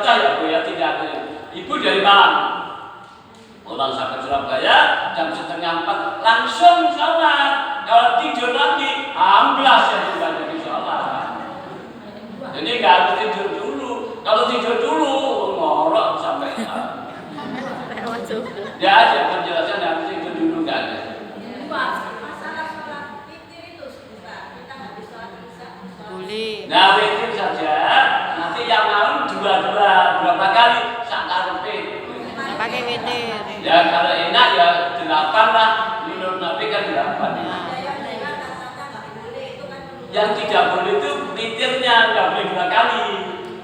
contoh ya Bu ya, tidak ada. Ibu dari Malang, pulang sampai Surabaya jam 3:30 langsung sholat. Kalau tidur lagi, amblas ya juga jadi sholat. Jadi nggak harus tidur dulu. Kalau tidur dulu ngorok sampai ya ada penjelasan harus tidur dulu nggak ada. Masalah sholat witir itu kita habis sholat isya boleh. Nah witir saja. Nanti yang malam berapa kali sakarepe. Pakai witir. Ya kalau enak ya 8 lah. Menurut Nabi kan 8. Yang tidak boleh itu witirnya nggak boleh 2 kali.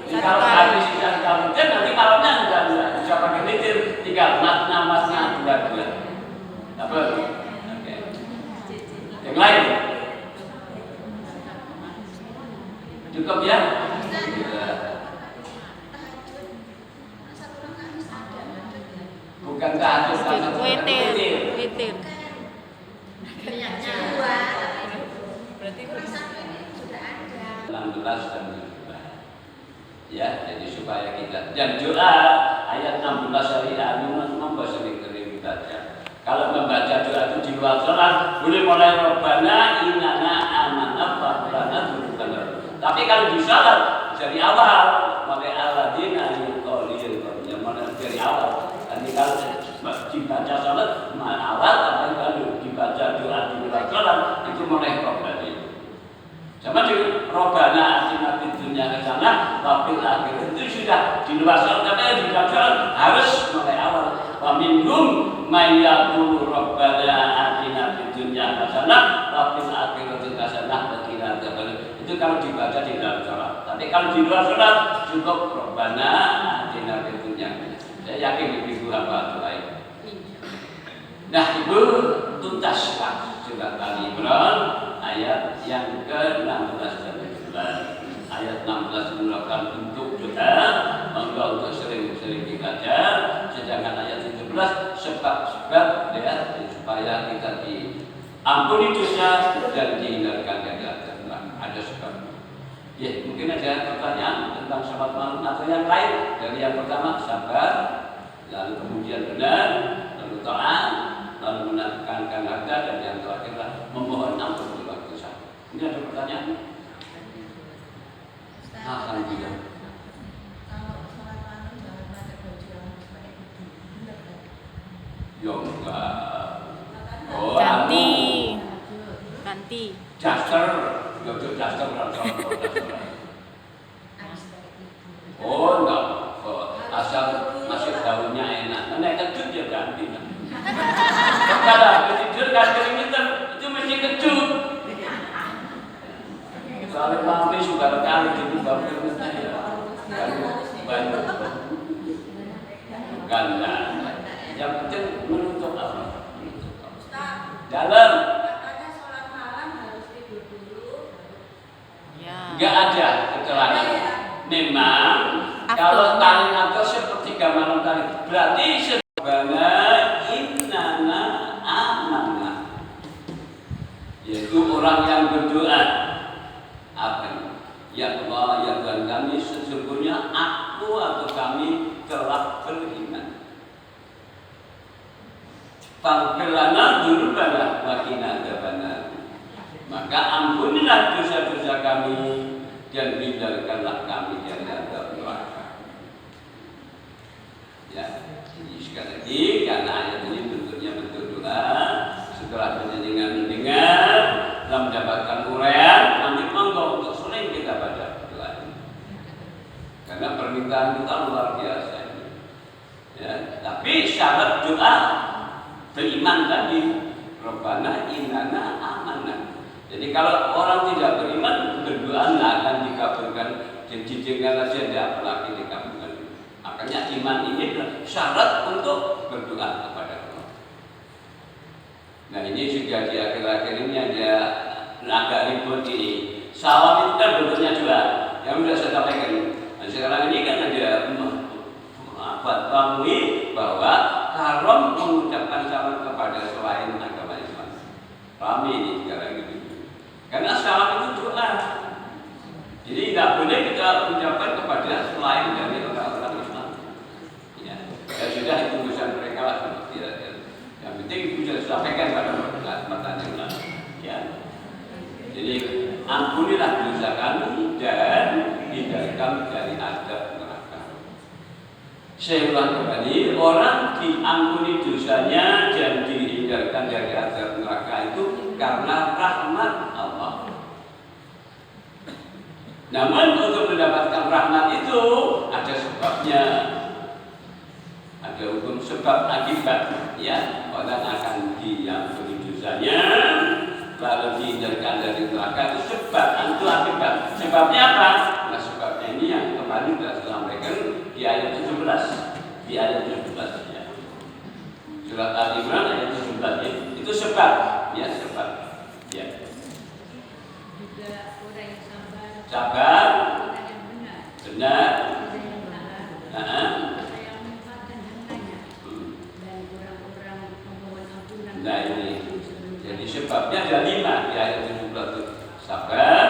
Kalau habis yang witir nanti malamnya nggak bisa pakai witir, tinggal namasnya 2. Apa? Oke. Yang lain? Cukup ya? Bukan tahajud, Witir. berarti kurang satu ini sudah ada 16 dan 17. Ya, jadi supaya kita dan doa ayat 16 hari membaca sering baca. Kalau membaca doa itu di luar sholat boleh mulai Rabbana innana amanna faghfirlana dzunubana. Tapi kalau di sholat dari awal mulai alladzina yuqallil yang mulai dari awal. Nanti kalau dibaca sholat awal tapi kalau dibaca doa di luar sholat itu mulai Rabbana. Sama dengan Robbana atina fid dunya hasanah wa fil akhirati itu sudah di luar sholat, tapi di dalam sholat harus mulai awal. Wa minhum may yaqulu Robbana atina fid dunya hasanah wa fil akhirati hasanah wa qina adzabannar. Itu kalau dibaca di dalam sholat. Tapi kalau di luar sholat cukup Robbana atina fid dunya. Saya yakin ibu apa doa itu. Nah ibu tuntas surat Ali Imran ayat yang ke-16 dan 17. Ayat 16 merupakan bentuk doa, maka untuk sering-sering dibaca. Sedangkan ayat 17 sebab-sebab ya, supaya kita diampuni dosa dan dihindarkan dari azab neraka. Ada sebab. Ya, mungkin ada pertanyaan tentang salat malam atau yang lain. Dari yang pertama sabar, lalu kemudian benar, lalu taat, lalu menekankan harga, dan yang terakhir memohon ampun di waktu saat. Ini ada pertanyaan? Alhamdulillah. kalau sholat malam jangan pakai baju yang pakai putih bener kan? Ya enggak. Ganti. Daster, jauh daster oh enggak. Asal masih daunnya enak. Nek kecut ya ganti. Kalau tidur kan keringetan itu mesti kecut. Soalnya mami suka kali gitu baru keringetan ya. Banyak. Ganda. Yang penting menutup apa? Dalam. Katanya sholat malam harus tidur dulu. Ya. Enggak ada keterangan. Memang kalau tali atau sepertiga malam tadi berarti sebenarnya innana amanna, yaitu orang yang berdoa apa? Ya Allah ya Tuhan kami, sesungguhnya aku atau kami telah beriman. Faghfir lana dzunubana wa qina adzabannar. Maka ampunilah dosa-dosa kami dan hindarkanlah kami dari azab neraka. Ya, jadi sekali lagi karena ayat ini bentuknya bentuk doa, setelah mendengar telah mendapatkan uraian, nanti monggo untuk sering kita baca doa ini. Karena permintaan kita luar biasa ini. Ya, tapi syarat doa beriman tadi, Rabbana innana amanna. Jadi kalau orang tidak beriman berdoa tidak akan dikabulkan, dan didengar saja tidak lagi dikabulkan. Makanya iman ini adalah syarat untuk berdoa kepada Allah. Nah ini juga di akhir-akhir ini ada agak ribut ini. Salam itu kan bentuknya doa. Yang sudah saya sampaikan. Nah, sekarang ini kan ada fatwa bahwa haram mengucapkan salam kepada selain agama Islam. Rame ini sekarang ini. Karena salam itu doa. Jadi tidak boleh kita ucapkan kepada selain dari orang-orang Saya ulang kembali, orang diampuni dosanya dan dihindarkan dari azab neraka itu karena rahmat Allah. Namun untuk mendapatkan rahmat itu ada sebabnya, ada hukum sebab akibat. Ya, orang akan diampuni dosanya lalu dihindarkan dari neraka itu sebab, itu akibat. Sebabnya apa? Nah, sebabnya ini yang kemarin sudah saya sampaikan di ayat 17. Di ayat 17 ya. Surat Al-Imran ayat 17 ya. Itu sebab, ya sebab. Ya. Juga orang yang Sabar, orang yang benar, orang yang taat, nah, orang yang menempatkan hartanya, dan orang-orang pemohon ampunan. nah ini. Jadi sebabnya ada 5 di ayat 17 itu. Sabar,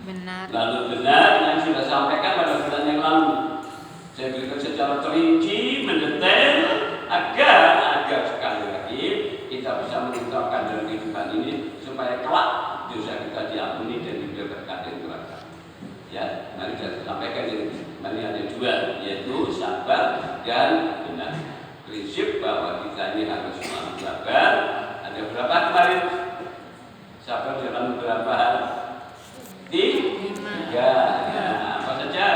Benar. lalu benar yang sudah sampaikan pada bulan yang lalu. Saya berikan secara terinci, mendetail agar sekali lagi kita bisa mengungkapkan dalam kehidupan ini supaya kelak dosa kita diampuni dan dibebaskan dari neraka. Ya, mari kita sampaikan ini. Mari ada 2, yaitu sabar dan benar. Prinsip bahwa kita ini harus selalu sabar. Ada berapa kemarin? Sabar dalam beberapa hal. 3. Ya, apa saja?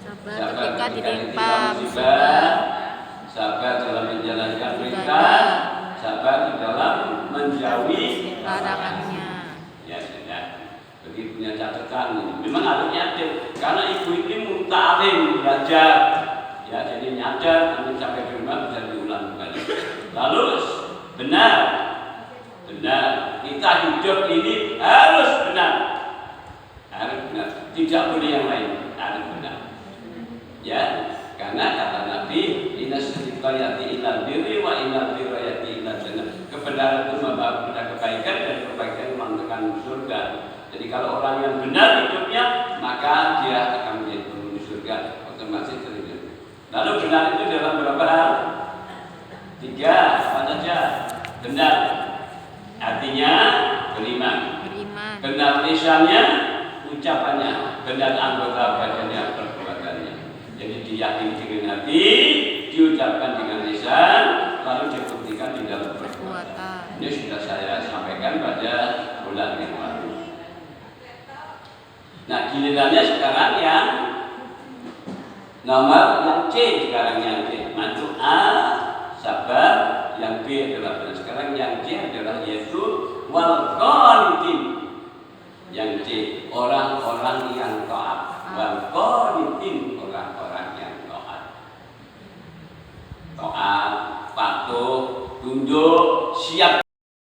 Sabar ketika ditimpa musibah, sabar dalam menjalankan perintah, sabar di dalam menjauhi larangannya. Ya sudah. Bagi punya catatan ini. Memang harus nyadar karena ibu ini muta'alim belajar. Ya, jadi nyadar nanti sampai di rumah bisa diulang kembali. Lalu benar. Kita hidup ini harus benar. Harus benar. Tidak boleh yang lain. Harus benar. Ya, karena kata Nabi, inna sidqa yati ilal birri wa inna birra yati ilal jannah. Kebenaran itu membawa kepada kebaikan dan kebaikan mengantarkan surga. Jadi kalau orang yang benar hidupnya, maka dia akan menjadi penghuni surga, otomatis terhidupnya. Lalu benar itu dalam berapa hal? 3, apa saja? Benar. Artinya beriman. Benar lisannya, ucapannya. Benar anggota badannya, perbuatannya. Jadi diyakini dengan hati, diucapkan dengan lisan, lalu dibuktikan di dalam perbuatan. Ini sudah saya sampaikan pada bulan yang lalu. Nah, gilirannya sekarang yang nomor yang C, sekarang yang C. Masuk A, sabar, yang B adalah benar. Sekarang yang C adalah yaitu wal qanitin. Yang C, orang-orang yang taat. Wal qanitin, orang-orang yang taat. Taat, patuh, tunduk, siap